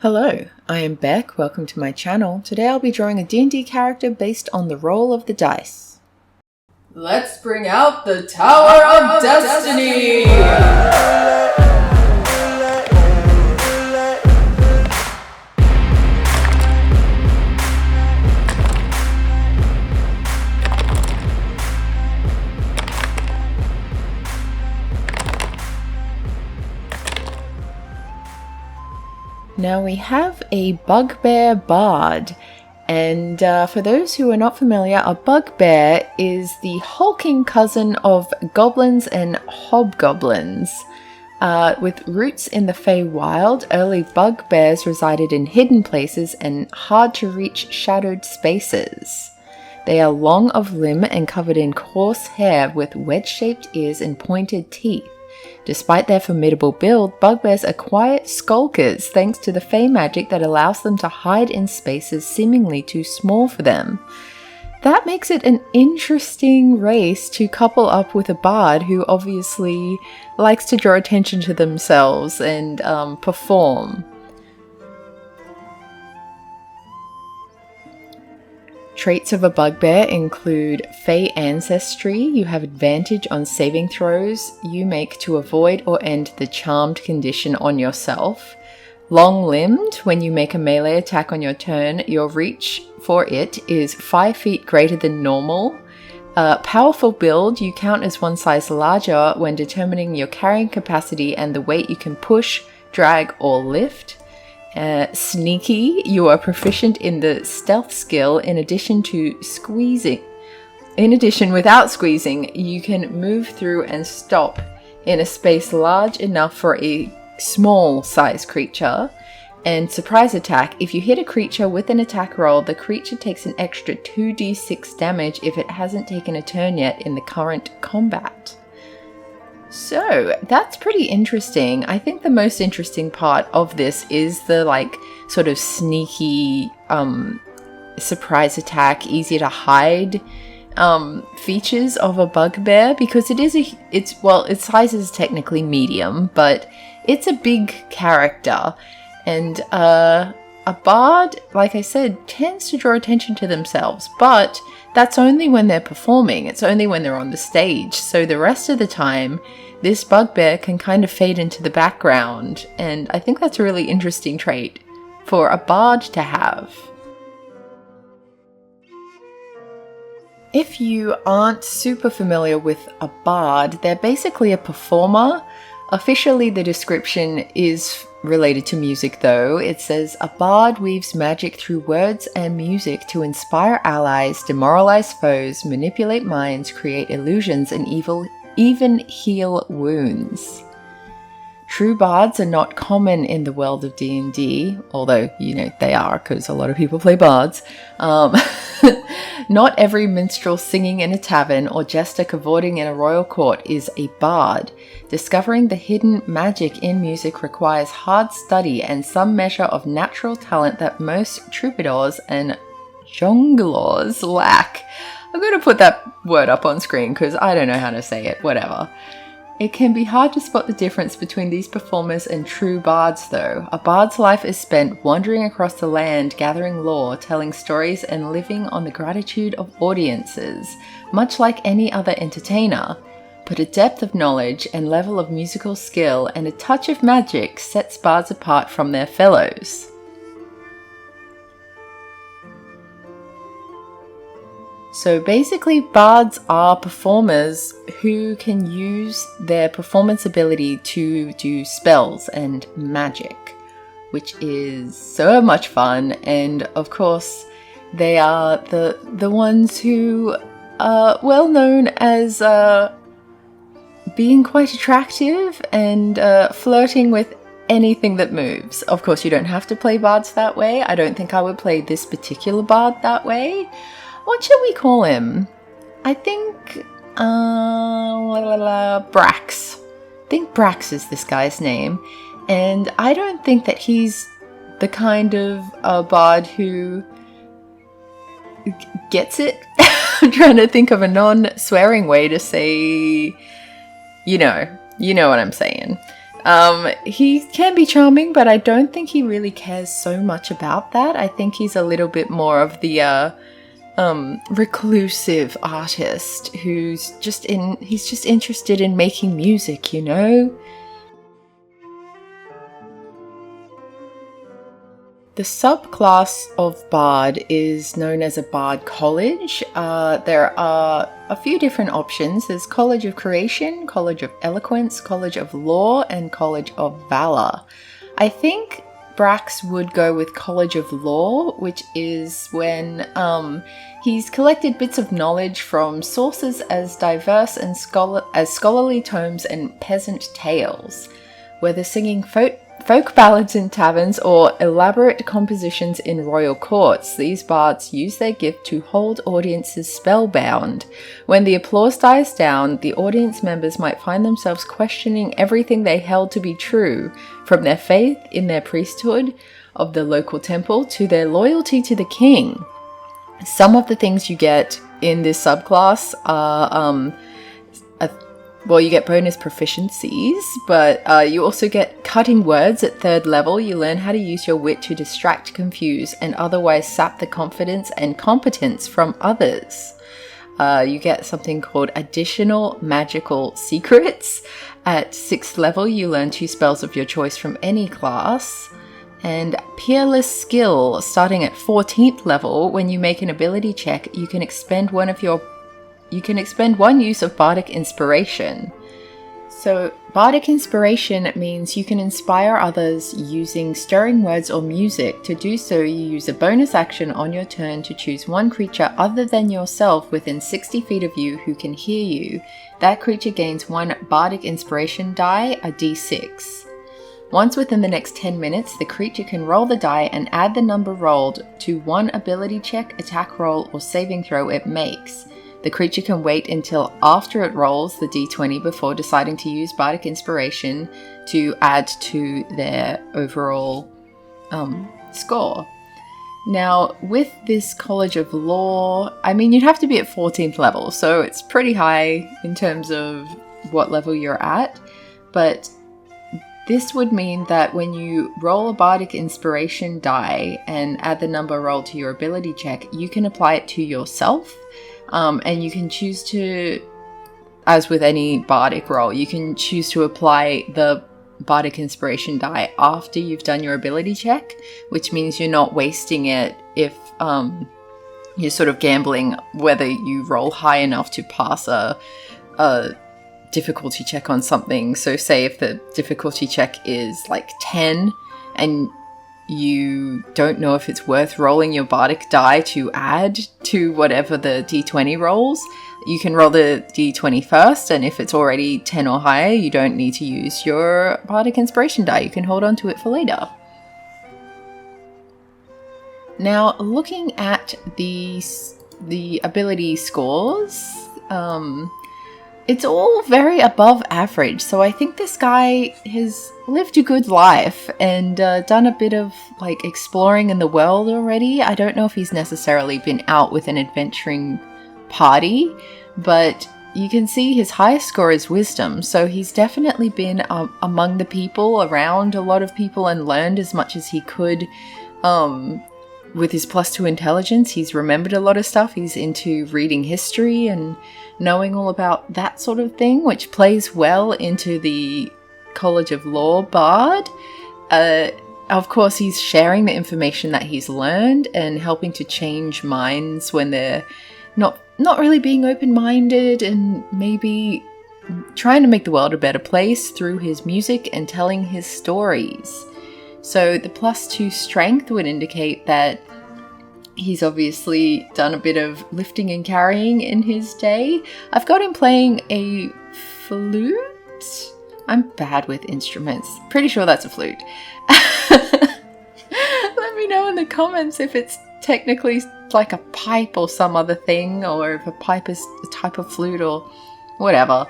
Hello, I am Beck. Welcome to my channel. Today I'll be drawing a D&D character based on the roll of the dice. Let's bring out the Tower of Destiny! Now we have a BugbearBard, and for those who are not familiar, a bugbear is the hulking cousin of goblins and hobgoblins. With roots in the Feywild, early bugbears resided in hidden places and hard-to-reach shadowed spaces. They are long of limb and covered in coarse hair with wedge-shaped ears and pointed teeth. Despite their formidable build, bugbears are quiet skulkers thanks to the fey magic that allows them to hide in spaces seemingly too small for them. That makes it an interesting race to couple up with a bard who obviously likes to draw attention to themselves and perform. Traits of a bugbear include Fey ancestry. You have advantage on saving throws you make to avoid or end the charmed condition on yourself. Long-limbed. When you make a melee attack on your turn, your reach for it is 5 feet greater than normal. Powerful build. You count as one size larger when determining your carrying capacity and the weight you can push, drag, or lift. Sneaky, you are proficient in the stealth skill in addition to squeezing. In addition, without squeezing, you can move through and stop in a space large enough for a small size creature. And surprise attack, if you hit a creature with an attack roll, the creature takes an extra 2d6 damage if it hasn't taken a turn yet in the current combat. So that's pretty interesting. I think the most interesting part of this is the sort of sneaky surprise attack, easier to hide features of a bugbear, because its size is technically medium, but it's a big character, and a bard, like I said, tends to draw attention to themselves, but that's only when they're performing. It's only when they're on the stage. So the rest of the time, this bugbear can kind of fade into the background. And I think that's a really interesting trait for a bard to have. If you aren't super familiar with a bard, they're basically a performer. Officially, the description is related to music though. It says, a bard weaves magic through words and music to inspire allies, demoralize foes, manipulate minds, create illusions, and even heal wounds. True bards are not common in the world of D&D, although, they are, because a lot of people play bards. Not every minstrel singing in a tavern or jester cavorting in a royal court is a bard. Discovering the hidden magic in music requires hard study and some measure of natural talent that most troubadours and jongleurs lack. I'm going to put that word up on screen because I don't know how to say it, whatever. It can be hard to spot the difference between these performers and true bards though. A bard's life is spent wandering across the land, gathering lore, telling stories, and living on the gratitude of audiences, much like any other entertainer. But a depth of knowledge and level of musical skill and a touch of magic sets bards apart from their fellows. So basically, bards are performers who can use their performance ability to do spells and magic, which is so much fun. And of course, they are the ones who are well known as being quite attractive and flirting with anything that moves. Of course, you don't have to play bards that way. I don't think I would play this particular bard that way. What should we call him? I think Brax. I think Brax is this guy's name. And I don't think that he's the kind of bard who gets it. I'm trying to think of a non-swearing way to say, you know what I'm saying. He can be charming, but I don't think he really cares so much about that. I think he's a little bit more of the reclusive artist he's just interested in making music, you know? The subclass of Bard is known as a Bard College. There are a few different options. There's College of Creation, College of Eloquence, College of Law, and College of Valor. I think Brax would go with College of Law, which is when he's collected bits of knowledge from sources as diverse and as scholarly tomes and peasant tales, whether singing folk ballads in taverns or elaborate compositions in royal courts. These bards use their gift to hold audiences spellbound. When the applause dies down, the audience members might find themselves questioning everything they held to be true, from their faith in their priesthood of the local temple to their loyalty to the king. Some of the things you get in this subclass are you get bonus proficiencies, but you also get cutting words at 3rd level. You learn how to use your wit to distract, confuse, and otherwise sap the confidence and competence from others. You get something called additional magical secrets. At 6th level, you learn 2 spells of your choice from any class. And peerless skill, starting at 14th level, when you make an ability check, you can expend one use of Bardic Inspiration. So Bardic Inspiration means you can inspire others using stirring words or music. To do so, you use a bonus action on your turn to choose one creature other than yourself within 60 feet of you who can hear you. That creature gains 1 Bardic Inspiration die, a d6. Once within the next 10 minutes, the creature can roll the die and add the number rolled to one ability check, attack roll, or saving throw it makes. The creature can wait until after it rolls the d20 before deciding to use Bardic Inspiration to add to their overall score. Now, with this College of Law, I mean, you'd have to be at 14th level, so it's pretty high in terms of what level you're at, but this would mean that when you roll a Bardic Inspiration die and add the number rolled to your ability check, you can apply it to yourself. And you can choose to, as with any Bardic roll, you can choose to apply the Bardic Inspiration die after you've done your ability check, which means you're not wasting it if you're sort of gambling whether you roll high enough to pass a difficulty check on something. So say if the difficulty check is like 10 and you don't know if it's worth rolling your Bardic die to add to whatever the d20 rolls, you can roll the d20 first, and if it's already 10 or higher, you don't need to use your Bardic Inspiration die. You can hold on to it for later. Now, looking at the ability scores, it's all very above average, so I think this guy has lived a good life and done a bit of like exploring in the world already. I don't know if he's necessarily been out with an adventuring party, but you can see his highest score is Wisdom, so he's definitely been among the people, around a lot of people, and learned as much as he could. With his +2 intelligence, he's remembered a lot of stuff. He's into reading history and knowing all about that sort of thing, which plays well into the College of Law Bard. Of course, he's sharing the information that he's learned and helping to change minds when they're not really being open-minded, and maybe trying to make the world a better place through his music and telling his stories. So the +2 strength would indicate that he's obviously done a bit of lifting and carrying in his day. I've got him playing a flute. I'm bad with instruments. Pretty sure that's a flute. Let me know in the comments if it's technically like a pipe or some other thing, or if a pipe is a type of flute or whatever.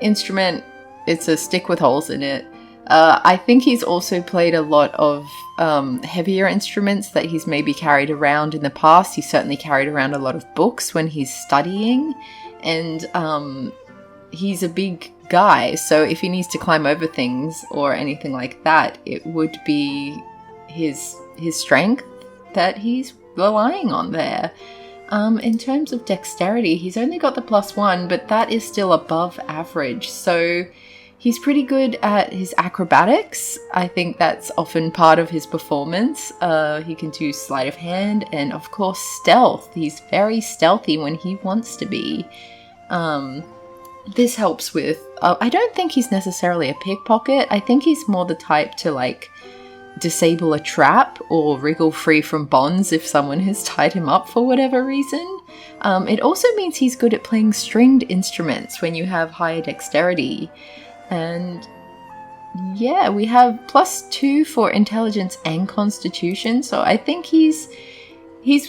Instrument, it's a stick with holes in it. I think he's also played a lot of heavier instruments that he's maybe carried around in the past. He's certainly carried around a lot of books when he's studying, and he's a big guy, so if he needs to climb over things or anything like that, it would be his strength that he's relying on there. In terms of dexterity, he's only got the +1, but that is still above average, so he's pretty good at his acrobatics. I think that's often part of his performance. He can do sleight of hand and, of course, stealth. He's very stealthy when he wants to be. This helps with... I don't think he's necessarily a pickpocket. I think he's more the type to, like, disable a trap or wriggle free from bonds if someone has tied him up for whatever reason. It also means he's good at playing stringed instruments when you have higher dexterity. And yeah, we have +2 for intelligence and constitution, so I think he's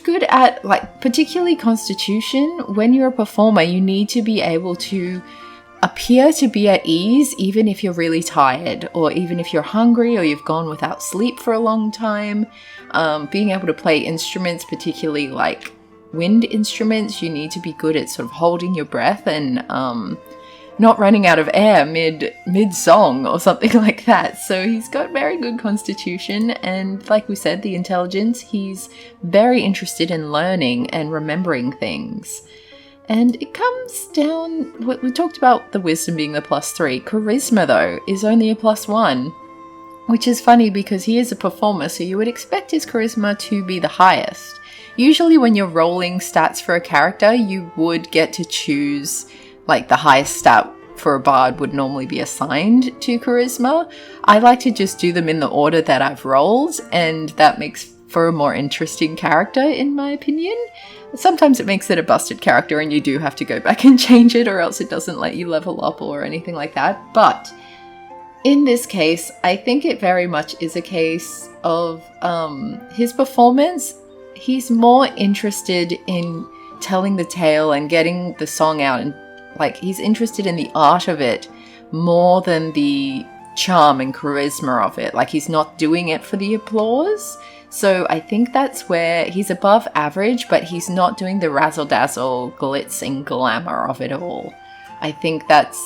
good at, like, particularly constitution. When you're a performer, you need to be able to appear to be at ease even if you're really tired, or even if you're hungry or you've gone without sleep for a long time. Being able to play instruments, particularly like wind instruments, you need to be good at sort of holding your breath and not running out of air mid-song or something like that. So he's got very good constitution, and like we said, the intelligence, he's very interested in learning and remembering things. And it comes down, we talked about the wisdom being the +3. Charisma, though, is only a +1, which is funny because he is a performer, so you would expect his charisma to be the highest. Usually when you're rolling stats for a character, you would get to choose, like, the highest stat for a bard would normally be assigned to charisma. I like to just do them in the order that I've rolled, and that makes for a more interesting character, in my opinion. Sometimes it makes it a busted character and you do have to go back and change it, or else it doesn't let you level up or anything like that. But in this case, I think it very much is a case of his performance. He's more interested in telling the tale and getting the song out, and like, he's interested in the art of it more than the charm and charisma of it. Like, he's not doing it for the applause. So I think that's where he's above average, but he's not doing the razzle-dazzle, glitz and glamour of it all. I think that's,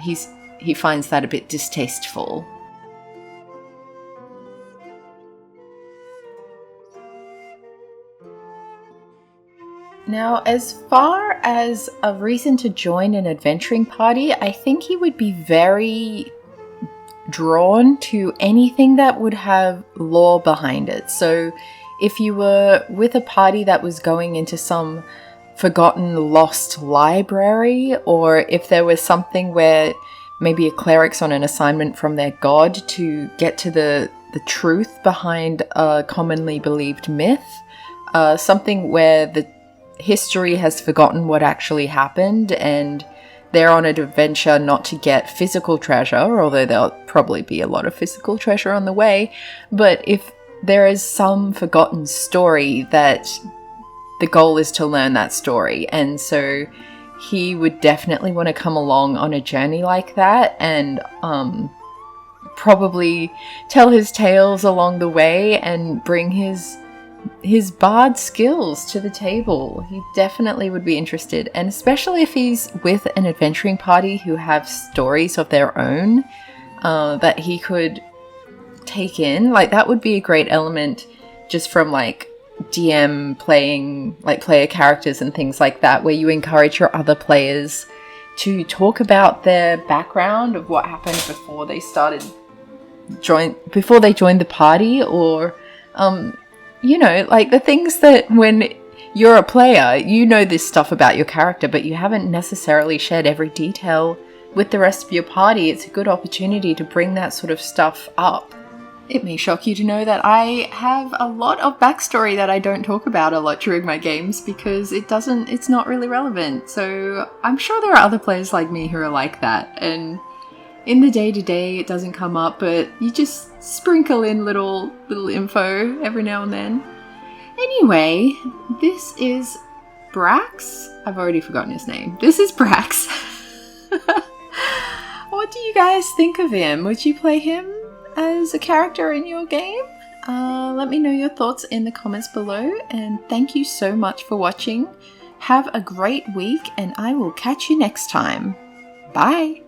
he finds that a bit distasteful. Now, as far as a reason to join an adventuring party, I think he would be very drawn to anything that would have lore behind it. So if you were with a party that was going into some forgotten, lost library, or if there was something where maybe a cleric's on an assignment from their god to get to the truth behind a commonly believed myth, something where the history has forgotten what actually happened and they're on an adventure not to get physical treasure, although there'll probably be a lot of physical treasure on the way. But if there is some forgotten story, that the goal is to learn that story. And so he would definitely want to come along on a journey like that and probably tell his tales along the way and bring his bard skills to the table. He definitely would be interested, and especially if he's with an adventuring party who have stories of their own that he could take in. Like, that would be a great element just from, like, DM playing, like, player characters and things like that, where you encourage your other players to talk about their background of what happened before they joined the party, or you know, like the things that when you're a player, you know this stuff about your character, but you haven't necessarily shared every detail with the rest of your party. It's a good opportunity to bring that sort of stuff up. It may shock you to know that I have a lot of backstory that I don't talk about a lot during my games because it's not really relevant. So I'm sure there are other players like me who are like that, and in the day-to-day it doesn't come up, but you just sprinkle in little info every now and then. Anyway, this is Brax. I've already forgotten his name. This is Brax. What do you guys think of him? Would you play him as a character in your game? Let me know your thoughts in the comments below, and thank you so much for watching. Have a great week, and I will catch you next time. Bye!